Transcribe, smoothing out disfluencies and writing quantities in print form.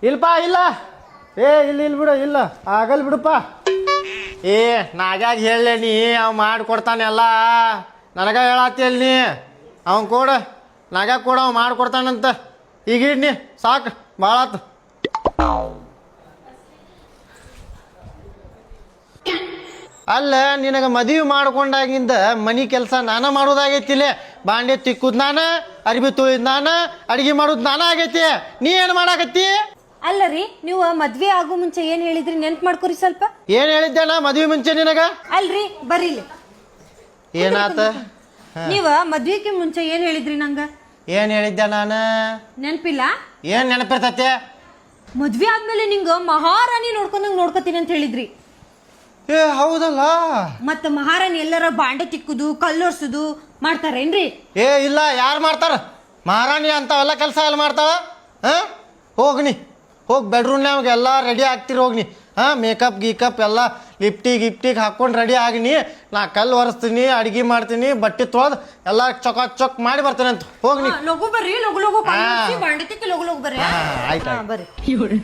ಇಲ್ಪ ಇಲ್ಲ ಇಲ್ಲ ಬಿಡು ಇಲ್ಲ ಆಗಲ್ ಬಿಡಪ್ಪ. ನಾಗ್ಯಾಗ ಹೇಳಲೆ ನೀ ಅವ್ ಮಾಡಿಕೊಡ್ತಾನೆ ಎಲ್ಲ ನನಗ ಹೇಳತ್ತಿಲ್ಲ ನೀ ಅವ್ನು ಕೊಡ ನಾಗ್ಯಾಗ ಕೊಡ ಅವ್ ಮಾಡಿಕೊಡ್ತಾನಂತ ಈಗ ಇಡ್ನಿ ಸಾಕು ಭಾಳಾತು. ಅಲ್ಲ ನಿನಗೆ ಮದುವೆ ಮಾಡ್ಕೊಂಡಾಗಿಂದ ಮನೆ ಕೆಲಸ ನಾನು ಮಾಡೋದಾಗೈತಿಲೆ. ಬಾಂಡೆ ತಿಕ್ಕುದು ನಾನು, ಅರ್ಬಿ ತೊಯ್ದು ನಾನು, ಅಡುಗೆ ಮಾಡೋದು ನಾನು ಆಗೈತಿ. ನೀ ಏನು ಮಾಡಾಕತ್ತಿ? ಅಲ್ಲ ರೀ, ನೀವು ಮದ್ವೆ ಆಗೋ ಮುಂಚೆ ಏನ್ ಹೇಳಿದ್ರಿ ನೆನ್ಪು ಮಾಡ್ಕೊರಿ ಸ್ವಲ್ಪ. ಏನು ಹೇಳಿದ್ದೆ ನಾ ಮದುವೆ ಮುಂಚೆ ನಿನಗ? ಅಲ್ರಿ ಬರೀಲಿ ಏನಾತ? ನೀವ ಮದ್ವೆಗೆ ಮುಂಚೆ ಏನ್ ಹೇಳಿದ್ರಿ ನಂಗ? ಏನು ಹೇಳಿದ್ದೆ ನಾನು? ನೆನ್ಪಿಲ್ಲ? ಏನು ನೆನಪಿರ್ತತೆ? ಮದ್ವೆ ಆದ್ಮೇಲೆ ನಿಂಗ ಮಹಾರಾಣಿ ನೋಡ್ಕೊಂಡಂಗ್ ನೋಡ್ಕೊತೀನಿ ಅಂತ ಹೇಳಿದ್ರಿ. ಹೌದಲ್ಲ. ಮತ್ತ ಮಹಾರಾಣಿ ಎಲ್ಲರ ಬಾಂಡೆ ತಿಕ್ಕುದು ಕಲ್ಲೊರ್ಸುದು ಮಾಡ್ತಾರೇನ್ರಿ? ಇಲ್ಲ, ಯಾರು ಮಾಡ್ತಾರ? ಮಹಾರಾಣಿ ಅಂತಾವೆಲ್ಲ ಕೆಲಸ ಎಲ್ಲ ಮಾಡ್ತಾಳ? ಹೋಗ್ನಿ ಹೋಗಿ ಬೆಡ್ರೂಮ್ನಾಗ ಎಲ್ಲ ರೆಡಿ ಆಗ್ತಿರಿ ಹೋಗ್ನಿ. ಮೇಕಪ್ ಗೀಕಪ್ ಎಲ್ಲ ಲಿಪ್ಟಿಗೆ ಹಾಕ್ಕೊಂಡು ರೆಡಿ ಆಗಿನಿ. ನಾ ಕಲ್ಲು ಒರೆಸ್ತೀನಿ, ಅಡುಗೆ ಮಾಡ್ತೀನಿ, ಬಟ್ಟೆ ತೊಳೆದು ಎಲ್ಲ ಚೊಕ್ ಮಾಡಿ ಬರ್ತೇನೆ ಅಂತ ಹೋಗ್ನಿ. ಲಗು ಬರ್ರಿ, ಲಗು ಬಾಂಡೆ ತಿಕ್ಕಿ ಲಗು ಬರ್ರಿ. ಆಯ್ತು ಬರ್ರಿ.